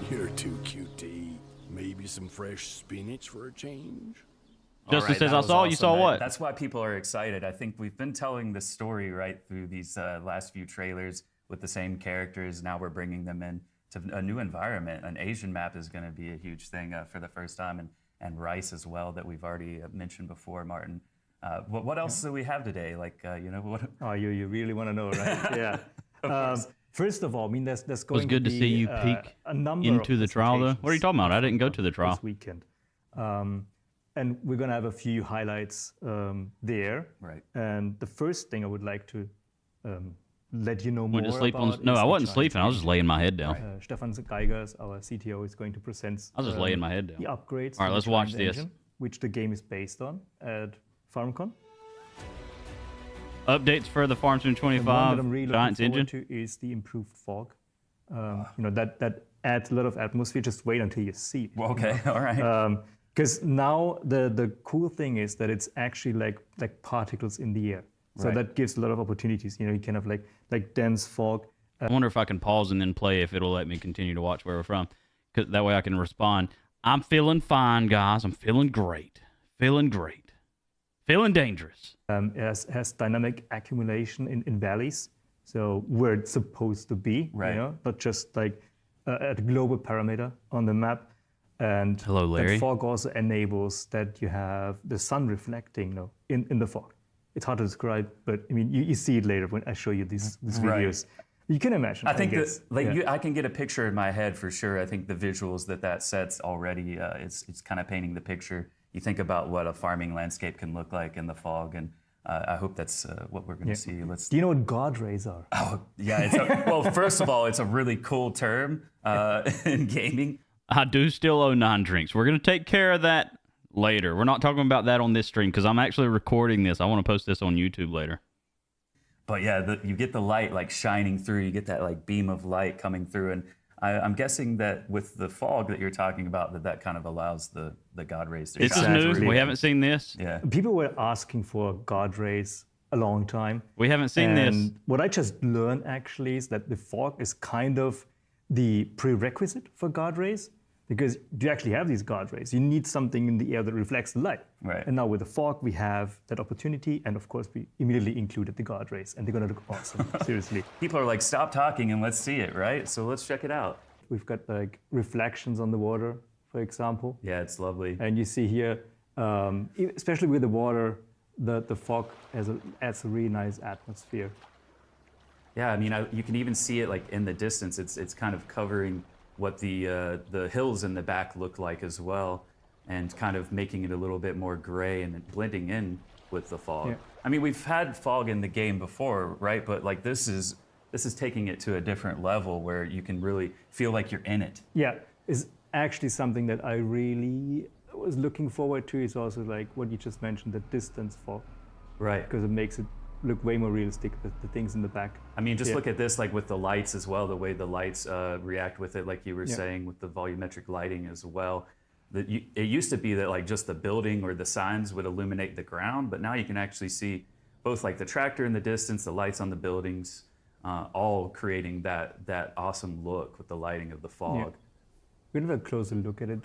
You're too cute to eat. Maybe some fresh spinach for a change? Justin Right, says, that I was saw, you awesome. saw what? That's why people are excited. I think we've been telling the story right through these last few trailers with the same characters. Now we're bringing them in to a new environment. An Asian map is going to be a huge thing for the first time, and rice as well that we've already mentioned before, Martin. What else do we have today? Like, what? Oh, you really want to know, right? Yeah. First of all, I mean, there's It going was good to be see you peek a number into of the trial, though. What are you talking about? I didn't go to the trial. this weekend. And we're going to have a few highlights there. Right. And the first thing I would like to let you know more Went to sleep about on. No, is I the wasn't Chinese sleeping. I was just engine. laying my head down. Stefan Geigers, our CTO, is going to present I was just laying my head the down. upgrades All right, to the let's watch Chinese this. engine, which the game is based on at FarmCon. Updates for the Farm Sim The one 25 that I'm really Giants looking engine. forward to is the improved fog. That adds a lot of atmosphere. Just wait until you see it. Well, okay, all right. Because now the cool thing is that it's actually like particles in the air. So Right. that gives a lot of opportunities. You know, you kind of like dense fog. I wonder if I can pause and then play if it'll let me continue to watch where we're from. Because that way I can respond. I'm feeling fine, guys. I'm feeling great. Feeling great. Feeling dangerous. Has dynamic accumulation in valleys. So where it's supposed to be, Right. you know, not just like at a global parameter on the map. And Hello, Larry. that fog also enables that you have the sun reflecting, in the fog. It's hard to describe, but I mean, you see it later when I show you these Right. videos. You can imagine. I think guess. that, like, Yeah. I can get a picture in my head for sure. I think the visuals that sets already, it's kind of painting the picture. You think about what a farming landscape can look like in the fog, and I hope that's what we're going to see. Do you know what God rays are? Oh, yeah. Well, first of all, it's a really cool term in gaming. I do still owe 9 drinks. We're going to take care of that later. We're not talking about that on this stream because I'm actually recording this. I want to post this on YouTube later. But yeah, you get the light like shining through. You get that like beam of light coming through, and I'm guessing that with the fog that you're talking about, that kind of allows the God rays to This is shine new. through. We haven't seen this. Yeah. People were asking for God rays a long time. We haven't seen this. And what I just learned actually is that the fog is kind of the prerequisite for God rays, because you actually have these God rays. You need something in the air that reflects the light. Right. And now with the fog, we have that opportunity, and of course, we immediately included the God rays, and they're gonna look awesome. Seriously, People are like, stop talking and let's see it, right? So let's check it out. we've got like reflections on the water, for example, Yeah, it's lovely. and you see here, especially with the water, the fog adds a really nice atmosphere. Yeah, I mean, you can even see it like in the distance. It's kind of covering what the hills in the back look like as well, and kind of making it a little bit more gray and then blending in with the fog. Yeah. I mean, we've had fog in the game before, right? But like this is taking it to a different level where you can really feel like you're in it. Yeah, is actually something that I really was looking forward to. Is also like what you just mentioned, the distance fog, Right. because it makes it look way more realistic, the things in the back. I mean, just Yeah. look at this, like with the lights as well, the way the lights react with it, like you were Yeah. saying, with the volumetric lighting as well. It used to be that like just the building or the signs would illuminate the ground, but now you can actually see both like the tractor in the distance, the lights on the buildings, all creating that awesome look with the lighting of the fog. We're gonna have a closer look at it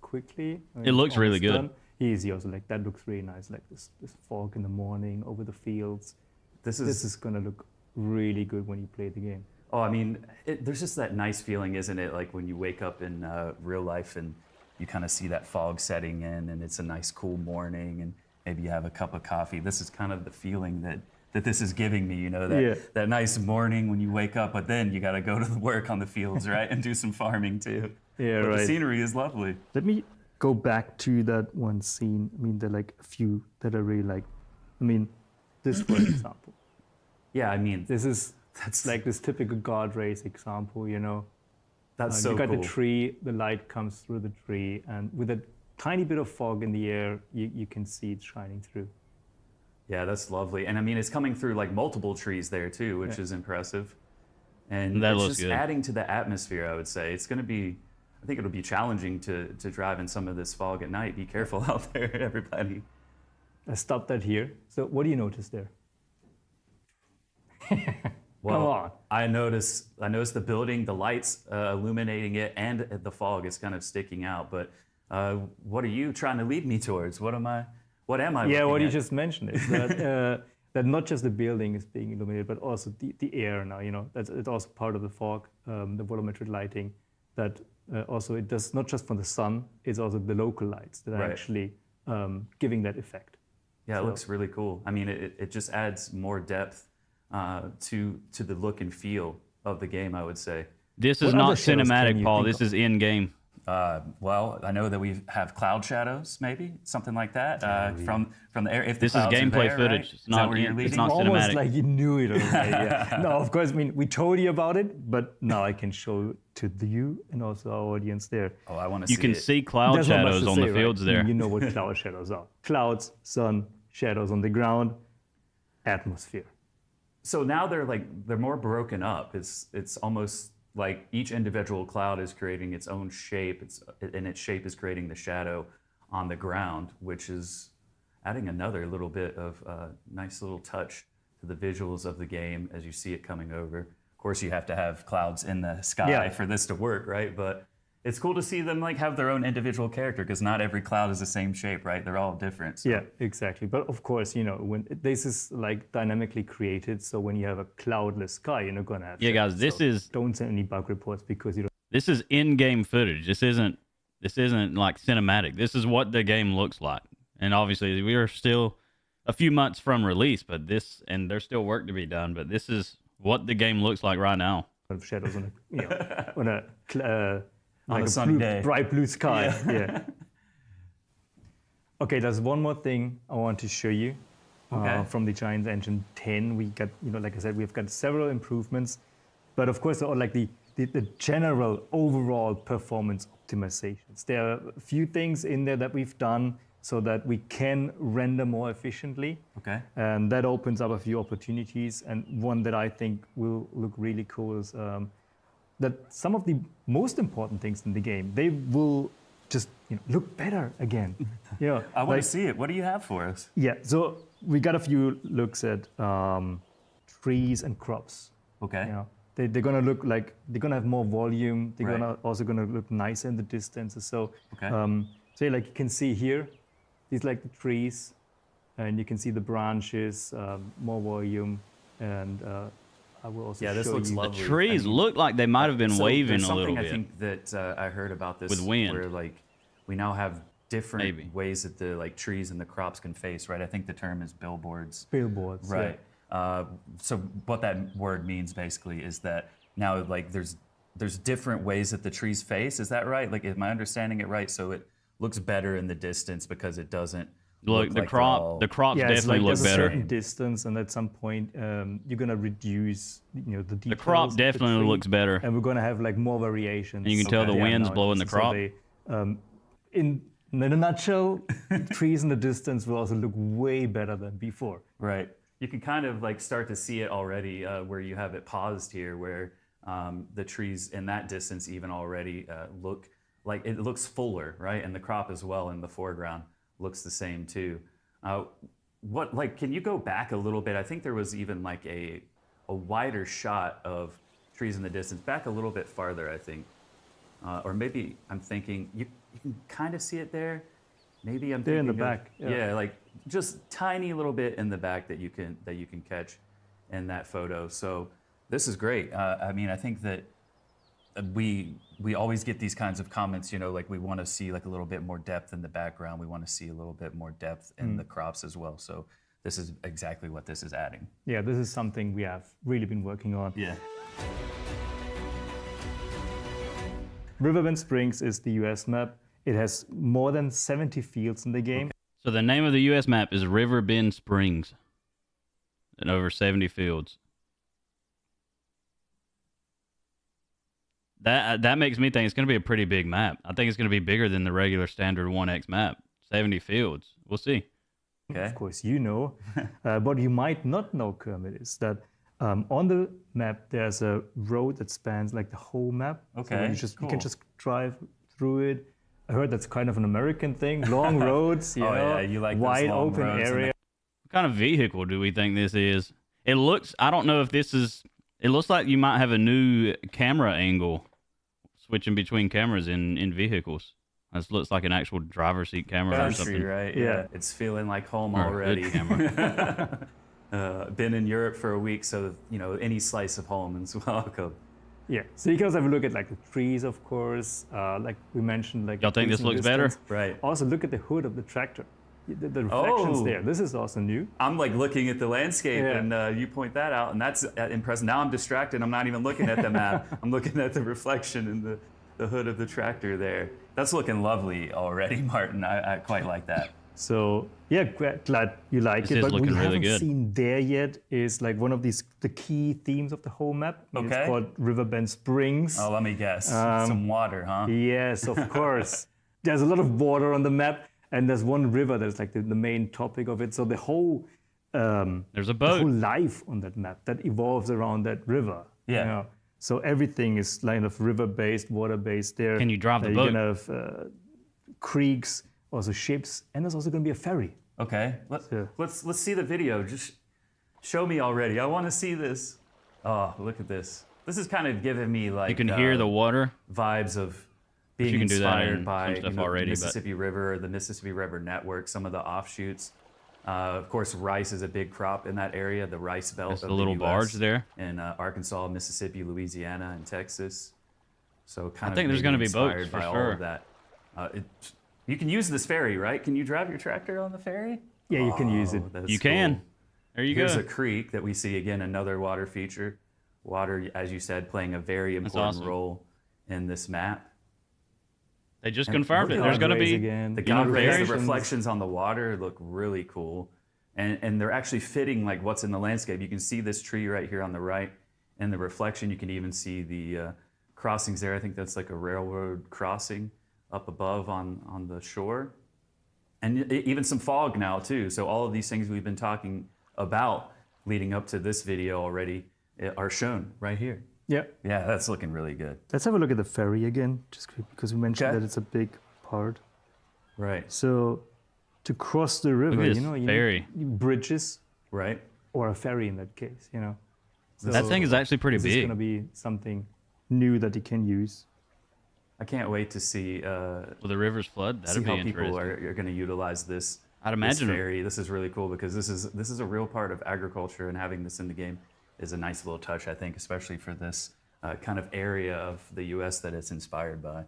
quickly. I mean, It looks it's really almost good. done. Easy also, like that looks really nice, like this fog in the morning over the fields. This This is gonna look really good when you play the game. Oh, I mean, there's just that nice feeling, isn't it? Like when you wake up in real life and you kind of see that fog setting in, and it's a nice cool morning, and maybe you have a cup of coffee. This is kind of the feeling that this is giving me, you know, that nice morning when you wake up, but then you got to go to work on the fields, right, and do some farming too. Yeah, But right. the scenery is lovely. Let me go back to that one scene. I mean, there are like a few that I really like. I mean, this for example. Yeah, I mean, That's like this typical God rays example, you know. that's so You got cool. the tree, the light comes through the tree, and with a tiny bit of fog in the air, you can see it shining through. Yeah, that's lovely. And I mean, it's coming through like multiple trees there too, which is impressive. And That it's looks just good. adding to the atmosphere, I would say. It's going to be, I think it'll be challenging to drive in some of this fog at night. Be careful out there, everybody. I stopped that here. So what do you notice there? Well, Come on. I noticed the building, the lights illuminating it, and the fog is kind of sticking out. But what are you trying to lead me towards? What am I? Yeah, looking what you at? just mentioned is that that not just the building is being illuminated, but also the air now. That's it's also part of the fog, the volumetric lighting. That also it does not just from the sun; it's also the local lights that are Right. actually giving that effect. Yeah, it looks really cool. I mean, it just adds more depth to the look and feel of the game, I would say. This is What other not shadows can cinematic, you Paul. think This of? is in game. Well, I know that we have cloud shadows, maybe something like that from the air. If the This is clouds are gameplay there, footage. right? It's Is not that where you're it's leading? not Almost cinematic. like you knew it already. Yeah. No, of course. I mean, we told you about it, but now I can show to you and also our audience there. Oh, I want to see You can it. see cloud There's not much shadows to on say, the right? fields there. You know what cloud shadows are: clouds, sun, shadows on the ground, atmosphere. So now they're more broken up. It's almost like each individual cloud is creating its own shape. And its shape is creating the shadow on the ground, which is adding another little bit of nice little touch to the visuals of the game as you see it coming over. Of course, you have to have clouds in the sky Yeah. for this to work, right? But it's cool to see them like have their own individual character because not every cloud is the same shape, right? They're all different. So. Yeah, exactly. But of course, when this is like dynamically created, so when you have a cloudless sky, you're not gonna have. Yeah, guys, shadows. this So is- Don't send any bug reports because you don't. This is in-game footage. This isn't like cinematic. This is what the game looks like. And obviously, we are still a few months from release, but there's still work to be done. But this is what the game looks like right now. Have shadows on a, on a like a a sunny blue, day. bright blue sky. Yeah. Okay, there's one more thing I want to show you. Okay. From the Giants Engine 10, we got, like I said, we've got several improvements, but of course, like the general overall performance optimizations. There are a few things in there that we've done so that we can render more efficiently. Okay. And that opens up a few opportunities. And one that I think will look really cool is that some of the most important things in the game, they will just look better again. I want to see it. What do you have for us? Yeah, so we got a few looks at trees and crops. Okay. They're gonna look like they're gonna have more volume. They're Right. also gonna look nicer in the distances. So, Okay. so like you can see here, these like the trees, and you can see the branches, more volume, and I will also Yeah, this show looks you. lovely. Trees look like they might have been So waving there's a little something bit. I think that I heard about this With wind. where like we now have different Maybe. ways that the like trees and the crops can face, right? I think the term is billboards. Billboards. Right. So what that word means basically is that now like there's different ways that the trees face. Is that right? Like, am I understanding it right? So it looks better in the distance because it doesn't Look, look the like crops Yeah, it's definitely like look there's a better. certain distance, and at some point, you're gonna reduce, the details. The crop of the definitely tree, looks better. and we're gonna have like more variations. And you can tell the Okay. wind's now. blowing the So crop. they, in a nutshell, trees in the distance will also look way better than before. Right. You can kind of like start to see it already where you have it paused here, where the trees in that distance even already look like it looks fuller, right? And the crop as well in the foreground looks the same too. Can you go back a little bit? I think there was even like a wider shot of trees in the distance, back a little bit farther, I think. Or maybe I'm thinking you can kind of see it there. Maybe I'm There in the thinking of- back, yeah. Yeah, like just tiny little bit in the back that you can catch in that photo. So this is great. I mean, I think that we always get these kinds of comments. Like we want to see like a little bit more depth in the background. We want to see a little bit more depth in the crops as well. So this is exactly what this is adding. Yeah, this is something we have really been working on. Yeah. Riverbend Springs is the US map. It has more than 70 fields in the game. So the name of the U.S. map is Riverbend Springs, and over 70 fields. That makes me think it's going to be a pretty big map. I think it's going to be bigger than the regular standard 1X map. 70 fields. We'll see. Okay. Of course, you know. What you might not know, Kermit, is that on the map there's a road that spans like the whole map. So Okay, you can cool. just drive through it. I heard that's kind of an American thing. Long roads, Oh, yeah, you like those wide long open roads and area. What kind of vehicle do we think this is? It looks, I don't know if this is It looks like you might have a new camera angle, switching between cameras in vehicles. This looks like an actual driver's seat camera or Country, something. right? Yeah. It's feeling like home Or a already. good camera. Been in Europe for a week, so any slice of home is welcome. Yeah, so you can also have a look at like the trees, of course, like we mentioned. Like Y'all think this increasing looks better? distance. Right. Also, look at the hood of the tractor. The reflections Oh. there. This is also new. I'm like looking at the landscape, Yeah. and you point that out, and that's impressive. Now I'm distracted. I'm not even looking at the map. I'm looking at the reflection in the hood of the tractor there. That's looking lovely already, Martin. I quite like that. So yeah, glad you like This it. is But looking we really haven't good. seen there yet is like one of the key themes of the whole map. Okay. It's called Riverbend Springs. Oh, let me guess. Some water, huh? Yes, of course. There's a lot of water on the map, and there's one river that's like the main topic of it. So the whole There's a the whole boat. life on that map that evolves around that river. Yeah. So everything is kind of river-based, water-based there. Can you drive the You're boat? gonna have creeks, also ships, and there's also gonna be a ferry. Okay. Yeah. Let's see the video. Just show me already. I want to see this. Oh, look at this. This is kind of giving me like You can hear the water. vibes of being you can do that inspired in by some stuff the already, but- Mississippi River, the Mississippi River Network, some of the offshoots. Of course, rice is a big crop in that area, the rice belt That's of the little US, barge there. in Arkansas, Mississippi, Louisiana, and Texas. So kind of think there's maybe gonna be boats inspired for by all sure. of that. You can use this ferry, right? Can you drive your tractor on the ferry? Yeah, you can use it. Oh, that's You can. cool. There you Here's go. a creek that we see again, another water feature. Water, as you said, playing a very important awesome. role in this map. They just And confirmed look it. at There's all going to rays be again. The you know, God rays, the ferries. reflections on the water look really cool. And they're actually fitting like what's in the landscape. You can see this tree right here on the right. And the reflection, you can even see the crossings there. I think that's like a railroad crossing up above on the shore. And even some fog now too. So all of these things we've been talking about leading up to this video already are shown right here. Yeah. Yeah, that's looking really good. Let's have a look at the ferry again, just because we mentioned Okay. that it's a big part. Right, So to cross the river, this you know, you ferry. need bridges right. or a ferry in that case, you know. So That thing is actually pretty this is big. going to be something new that you can use. I can't wait to see Will the rivers flood? see That'd be how interesting. people are going to utilize this. I'd This imagine. ferry. This is really cool because this is a real part of agriculture, and having this in the game is a nice little touch, I think, especially for this kind of area of the U.S. that it's inspired by.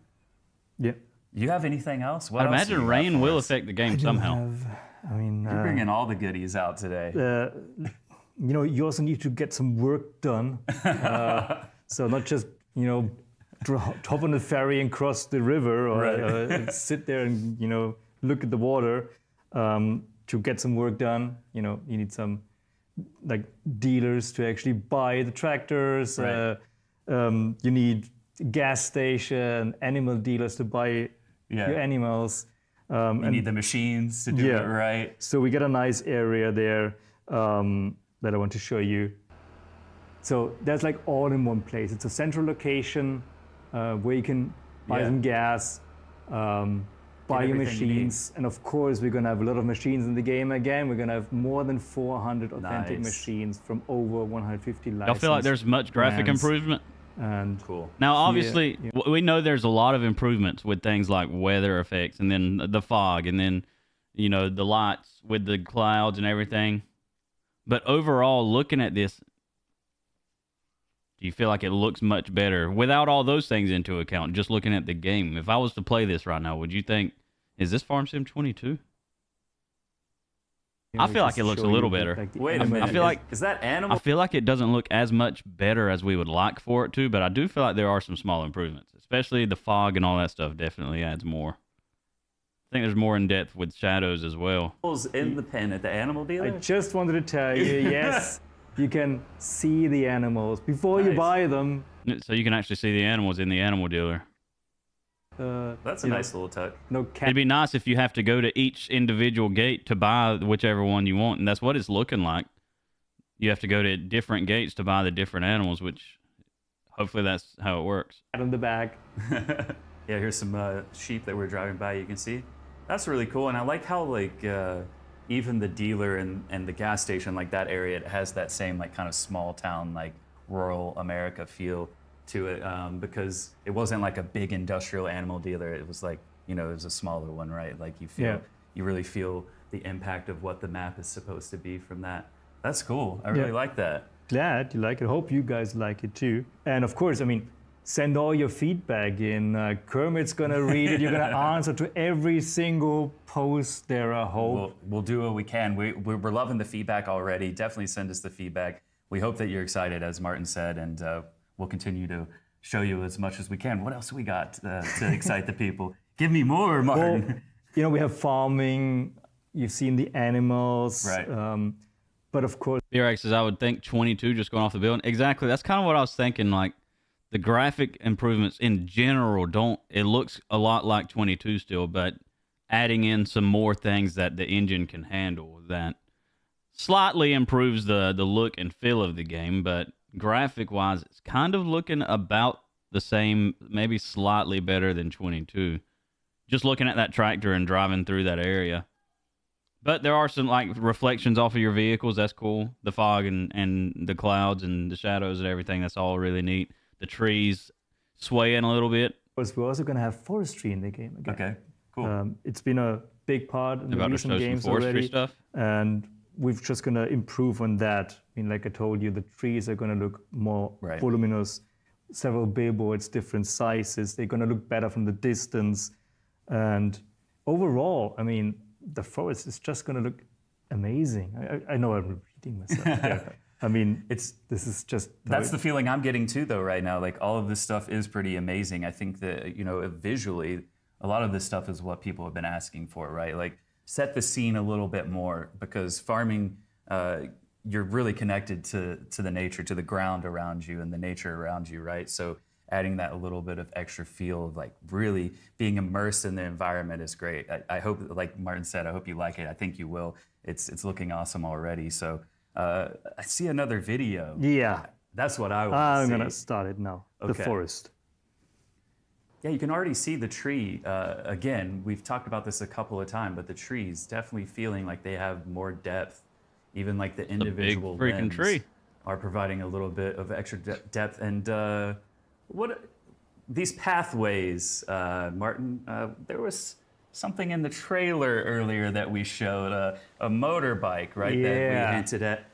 Yeah. You have anything else? What I'd else imagine you got rain for will us? affect the game somehow. You're bringing all the goodies out today. You know, you also need to get some work done. So not just, you know, hop on the ferry and cross the river or sit there and, you know, look at the water. To get some work done, you know, you need some like dealers to actually buy the tractors. Right. You need gas station, animal dealers to buy your animals. You need the machines to do Yeah. it right. So we got a nice area there that I want to show you. So that's like all in one place. It's a central location where you can buy Yeah. some gas, buy your everything you need. machines, and of course we're gonna have a lot of machines in the game again. We're gonna have more than 400 authentic Nice. machines from over 150 Y'all licenses. feel like there's much graphic brands. improvement? And Cool. Now, obviously, yeah. we know there's a lot of improvements with things like weather effects and then the fog and then, you know, the lights with the clouds and everything. But overall, looking at this, do you feel like it looks much better without all those things into account, just looking at the game? If I was to play this right now, would you think, is this Farm Sim 22? I feel like it looks a little better. Wait a minute. I feel like- is that I animal? feel like it doesn't look as much better as we would like for it to, but I do feel like there are some small improvements, especially the fog and all that stuff definitely adds more. I think there's more in depth with shadows as well. In the pen at the animal I dealer? just wanted to tell you, yes, you can see the animals before you Nice. buy them. So you can actually see the animals in the animal dealer. That's a you know, nice little touch. No cat. It'd be nice if you have to go to each individual gate to buy whichever one you want, and that's what it's looking like. You have to go to different gates to buy the different animals, which hopefully that's how it works. on the back. Yeah, here's some sheep that we're driving by. You can see that's really cool, and I like how like even the dealer and the gas station, like that area, it has that same like kind of small town like rural America feel to it, because it wasn't like a big industrial animal dealer. It was like, it was a smaller one, right? Like you really feel the impact of what the map is supposed to be from that. That's cool. I really like that. Glad you like it. Hope you guys like it too. And of course, I mean, send all your feedback in. Kermit's gonna read it. You're gonna answer to every single post there, I hope. We'll do what we can. We're loving the feedback already. Definitely send us the feedback. We hope that you're excited, as Martin said, and we'll continue to show you as much as we can. What else do we got to excite the people? Give me more, Martin. Well, we have farming. You've seen the animals. Right. But of course, BRX says, I would think 22 just going off the building. Exactly. That's kind of what I was thinking. Like, the graphic improvements in general it looks a lot like 22 still, but adding in some more things that the engine can handle that slightly improves the look and feel of the game. But graphic wise, it's kind of looking about the same, maybe slightly better than 22. Just looking at that tractor and driving through that area. But there are some like reflections off of your vehicles. That's cool. The fog and the clouds and the shadows and everything. That's all really neat. The trees swaying a little bit. we're also going to have forestry in the game again. Okay, cool. It's been a big part in the recent games forestry already. Stuff. And we're just going to improve on that. I mean, like I told you, the trees are going to look more voluminous. Several billboards, different sizes. They're going to look better from the distance. And overall, I mean, the forest is just going to look amazing. I know I'm repeating myself there. I mean, this is just... That's the feeling I'm getting too, though, right now. Like, all of this stuff is pretty amazing. I think that, visually, a lot of this stuff is what people have been asking for, right? Like, set the scene a little bit more, because farming, you're really connected to the nature, to the ground around you and the nature around you, right? So adding that a little bit of extra feel of like really being immersed in the environment is great. I hope, like Martin said, I hope you like it. I think you will. It's looking awesome already. So I see another video. Yeah. That's what I want I'm to see. going to start it now. Okay. The forest. Yeah, you can already see the tree. Again, we've talked about this a couple of times, but the trees definitely feeling like they have more depth. Even like the individual big freaking limbs tree are providing a little bit of extra depth. And what these pathways, Martin? There was something in the trailer earlier that we showed, a motorbike, right? That we hinted at.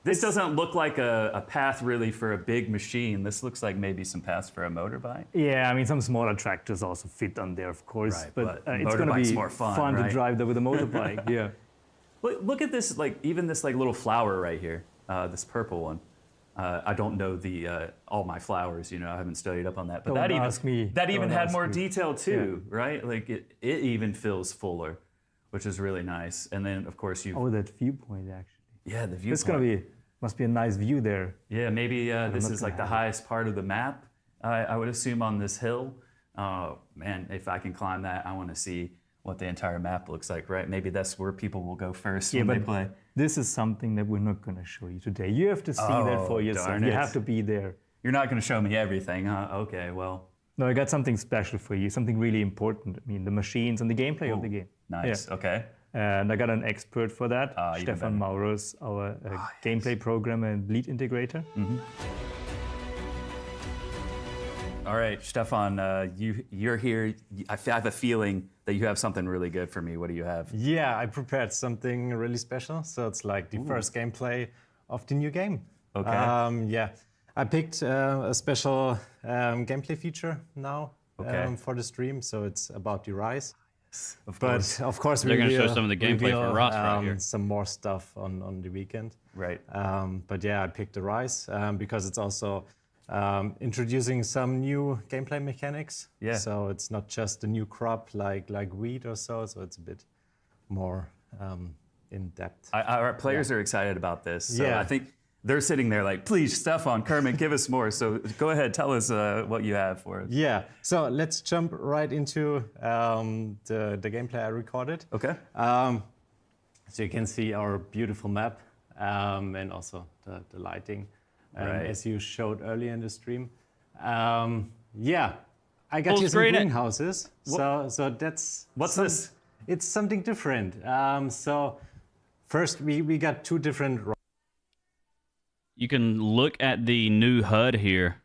This doesn't look like a path really for a big machine. This looks like maybe some paths for a motorbike. Yeah, I mean, some smaller tractors also fit on there, of course. Right, but but it's going to be more fun, to right? drive there with a motorbike. Yeah. Look at this, like even this like little flower right here, this purple one. I don't know the all my flowers, I haven't studied up on that. But Don't ask me. that even Don't had ask more me. detail too, right? Like it even feels fuller, which is really nice. And then of course you. Oh, that viewpoint actually. Yeah, the viewpoint. It's going to must be a nice view there. Yeah, maybe this not is gonna like the have it. highest part of the map. I would assume on this hill. Oh man, if I can climb that, I want to see what the entire map looks like, right? Maybe that's where people will go first when they play. This is something that we're not going to show you today. You have to see that for yourself. darn You it. have to be there. You're not going to show me everything, huh? Okay, well. No, I got something special for you, something really important. I mean, the machines and the gameplay of the game. Nice, Yeah. okay. And I got an expert for that, even Stefan better. Mauros, our gameplay programmer and lead integrator. All right, Stefan, you're here. I have a feeling that you have something really good for me. What do you have? Yeah, I prepared something really special. So it's like the first gameplay of the new game. Okay. Yeah, I picked a special gameplay feature now for the stream. So it's about the Rise. Of But course. of course, They're gonna show reveal- some of the gameplay for reveal, Ross right here. Some more stuff on the weekend. Right. But yeah, I picked the Rise because it's also introducing some new gameplay mechanics. Yeah. So it's not just a new crop like wheat or so. So it's a bit more in depth. Our players are excited about this. So Yeah. I think they're sitting there like, please, Stefan, Kermit, give us more. So go ahead, tell us what you have for us. Yeah. So let's jump right into the gameplay I recorded. Okay. So you can see our beautiful map and also the lighting, Right. as you showed earlier in the stream. Yeah, I got Full you some screen it. greenhouses. So that's What's this? It's something different. So first we got two different. you can look at the new HUD here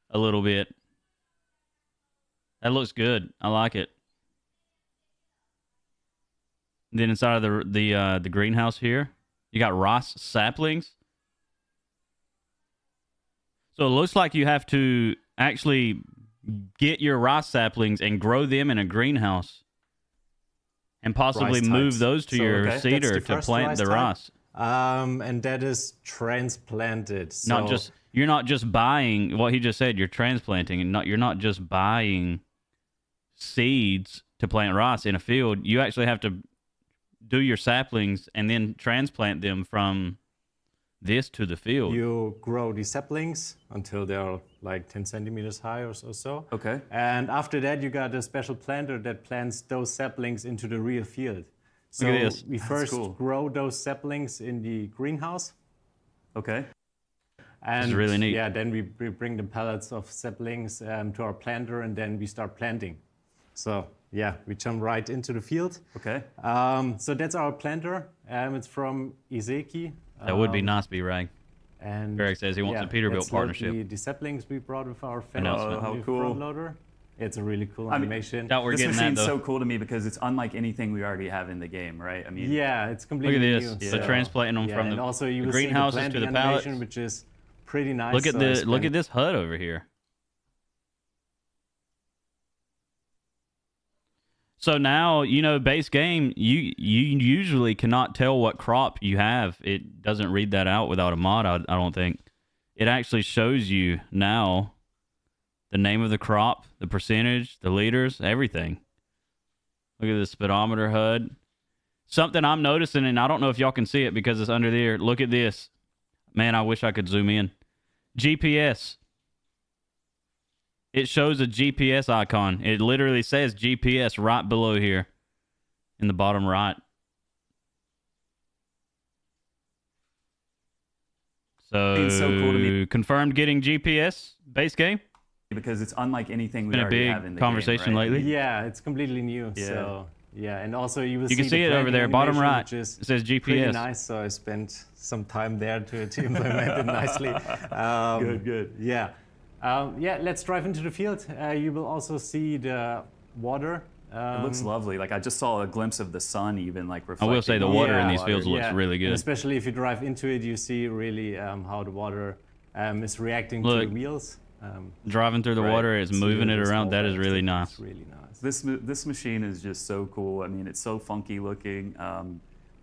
a little bit. That looks good. I like it. Then inside of the greenhouse here, you got rice saplings. So it looks like you have to actually get your rice saplings and grow them in a greenhouse, and possibly Rice move types. those to So, your okay, that's seeder the to first plant the type. rice. And that is transplanted. So You're not just buying what he just said. You're transplanting, and you're not just buying seeds to plant rice in a field. You actually have to do your saplings and then transplant them from this to the field. you grow the saplings until they're like 10 centimeters high or so. Okay. And after that, you got a special planter that plants those saplings into the real field. So Look at this. we first cool. grow those saplings in the greenhouse. Okay. And is really neat. Yeah, then we bring the pellets of saplings to our planter, and then we start planting. So yeah, we jump right into the field. Okay. So that's our planter. It's from Izeki. That would be nice, B-Rag. And Eric says he wants a Peterbilt that's partnership. Like the saplings we brought with our Announcement. How new cool. front loader. It's a really cool I mean, animation. Doubt we're This getting that machine's though. so cool to me because it's unlike anything we already have in the game, right? I mean, Yeah, it's Look completely at this. new. They're transplanting them from and the, also you the will see greenhouses to planting the animation, pallets. which is pretty nice. Look at So I look spent- at this HUD over here. So now, base game, you usually cannot tell what crop you have. It doesn't read that out without a mod, I don't think. It actually shows you now the name of the crop, the percentage, the liters, everything. Look at the speedometer HUD. Something I'm noticing, and I don't know if y'all can see it because it's under there. Look at this. Man, I wish I could zoom in. GPS. It shows a GPS icon. It literally says GPS right below here in the bottom right. So, It's so cool to me. Confirmed getting GPS base game. because it's unlike anything we Been a already big have in the conversation game, right? lately. Yeah, it's completely new. Yeah. So yeah, and also you will You can see the it over planting there, bottom animation, right. which is It says pretty GPS. nice. So I spent some time there to implement it nicely. Good. Yeah. Yeah, let's drive into the field. You will also see the water. It looks lovely. Like I just saw a glimpse of the sun, even like I reflecting. will say the on water in Yeah. these fields looks Yeah, really and good. especially if you drive into it, you see really how the water is reacting to Look, the wheels. Driving through the Right. water, it's So moving it there's around. no That is waves. really It's nice. really nice. This machine is just so cool. I mean, it's so funky looking,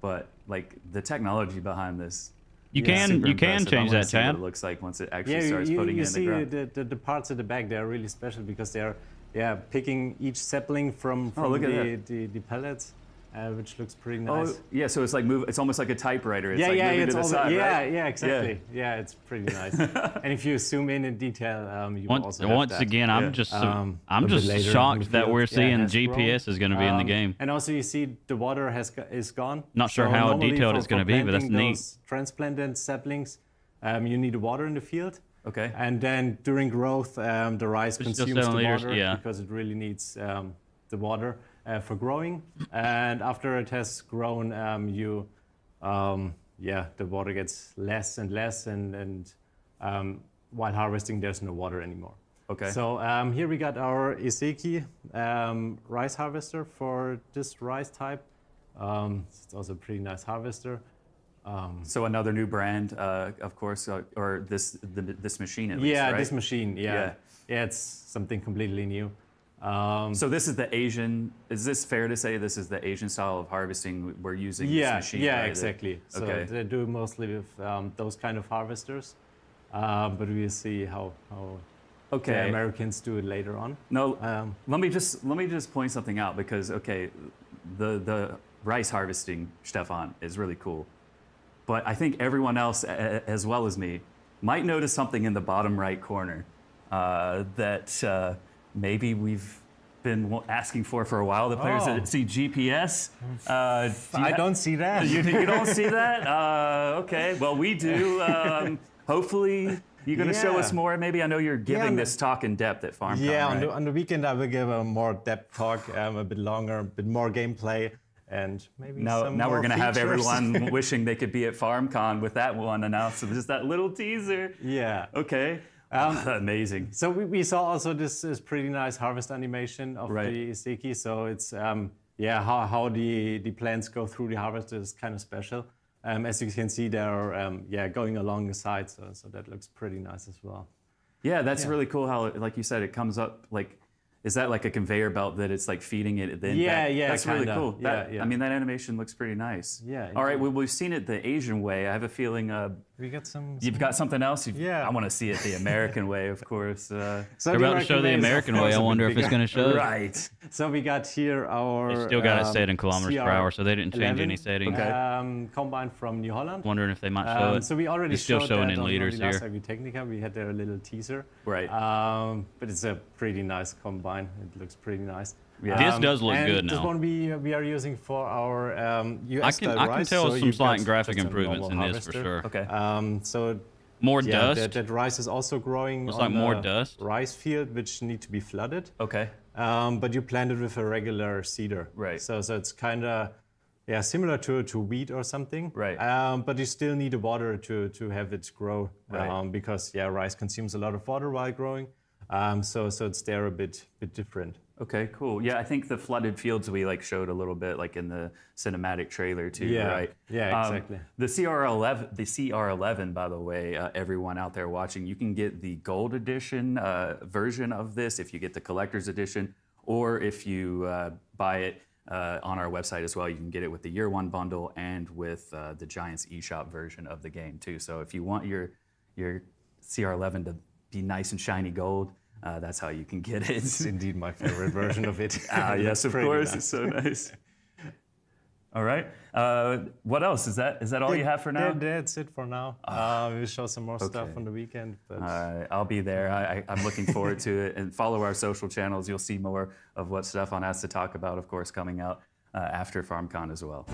but like the technology behind this. You is can super you can impressive. I change wanna that, see what Chad. it looks like once it actually Yeah, starts putting you it in the see ground. the parts at the back. They're really special because they're picking each sapling from look at the pellets, which looks pretty Oh, nice. yeah. So it's like it's almost like a typewriter. It's yeah, like yeah, moving it's to the all side, yeah, right? yeah, exactly. Yeah, it's pretty nice. And if you zoom in detail, you will also have Once that. again, Yeah. I'm just a I'm bit just later in shocked the that field. we're Yeah, seeing it has GPS is going to be in the game. And also you see the water is gone. Not sure how normally detailed for- it's gonna for be, but that's planting neat. those transplanted saplings, you need water in the field. Okay. And then during growth, the rice We're still consumes the selling liters, water yeah. because it really needs the water for growing. And after it has grown, the water gets less and less, and while harvesting, there's no water anymore. Okay. So here we got our Iseki rice harvester for this rice type. It's also a pretty nice harvester. So another new brand, of course, or this machine at least, Yeah, right? this machine. Yeah, it's something completely new. So this is the Asian. Is this fair to say this is the Asian style of harvesting we're using this machine? Yeah, right? exactly. So Okay. they do mostly with those kind of harvesters, but we'll see how the Okay. Americans do it later on. No, let me just point something out because the rice harvesting, Stefan, is really cool, but I think everyone else, as well as me, might notice something in the bottom right corner that maybe we've been asking for a while. The players that see GPS. I don't see that. You don't see that? Okay. Well, we do. Hopefully, you're going to show us Yeah. more. Maybe I know you're giving on this talk in depth at FarmCon, Yeah, right? on the weekend I will give a more depth talk, a bit longer, a bit more gameplay, and maybe Now some we're more going to have features. everyone wishing they could be at FarmCon with that one announced. So just that little teaser. Yeah. Okay. Amazing. So we saw also this pretty nice harvest animation of Right. the Iseki. So it's how the plants go through the harvest is kind of special. As you can see, they're going along the side, so that looks pretty nice as well. Yeah, that's really cool how, like you said, it comes up like, is that like a conveyor belt that it's like feeding it? Then Yeah, That's really kinda. cool. Yeah, yeah. I mean, that animation looks pretty nice. Yeah, All right, indeed. well, we've seen it the Asian way. I have a feeling We got some. you've got something else. Yeah. I want to see it the American way, of course. So They're about to show the way is, of American way. course, I a bit wonder if it's bigger. going to show. Right. So we got here our. They still got it set in kilometers per hour, so they didn't change any settings. Combine from New Holland. Wondering if they might show it. So we already It's still showed showing that in on liters the last here. Agritechnica. We had their little teaser. Right. But it's a pretty nice combine. It looks pretty nice. Yeah. This does look and good This now. one we are using for our US I style can rice. tell so some you've slight got graphic just a improvements in normal this for harvester. sure. Okay. So More yeah, dust. that rice is also growing Looks on like more a dust. rice field, which need to be flooded. Okay. But you plant it with a regular seeder. Right. So it's kind of similar to wheat or something. Right. But you still need the water to have it grow. Right. Because rice consumes a lot of water while growing. So it's there a bit different. Okay, cool. Yeah, I think the flooded fields we like showed a little bit like in the cinematic trailer too, Yeah, right? yeah, exactly. The CR11, by the way, everyone out there watching, you can get the gold edition version of this if you get the collector's edition, or if you buy it on our website as well, you can get it with the year one bundle and with the Giants eShop version of the game too. So if you want your CR11 to be nice and shiny gold, that's how you can get it. It's indeed my favorite version of it. Yes, of Pretty course. nice. It's so nice. All right. What else? Is that all you have for now? That's it for now. We'll show some more stuff Okay. on the weekend. But I'll be there. I'm looking forward to it. And follow our social channels. You'll see more of what Stefan has to talk about, of course, coming out after FarmCon as well.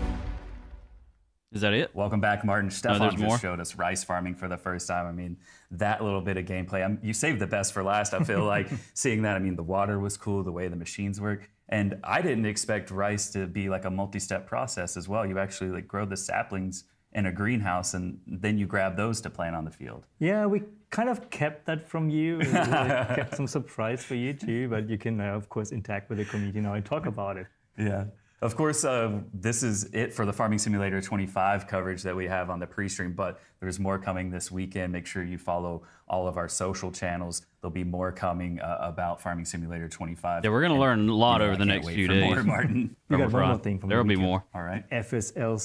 Is that it? Welcome back, Martin. Stefan there's just more? showed us rice farming for the first time. I mean, that little bit of gameplay. You saved the best for last, I feel like, seeing that. I mean, the water was cool, the way the machines work. And I didn't expect rice to be like a multi-step process as well. You actually like grow the saplings in a greenhouse and then you grab those to plant on the field. Yeah, we kind of kept that from you. We kept some surprise for you too, but you can, of course, interact with the community now and talk about it. Yeah. Of course, this is it for the Farming Simulator 25 coverage that we have on the pre-stream, but there's more coming this weekend. Make sure you follow all of our social channels. There'll be more coming about Farming Simulator 25. Yeah, we're going to learn a lot You know, over I the can't next wait few for days. more, Martin. You got From one more Ron. thing from the There'll be weekend. more. All right. FSL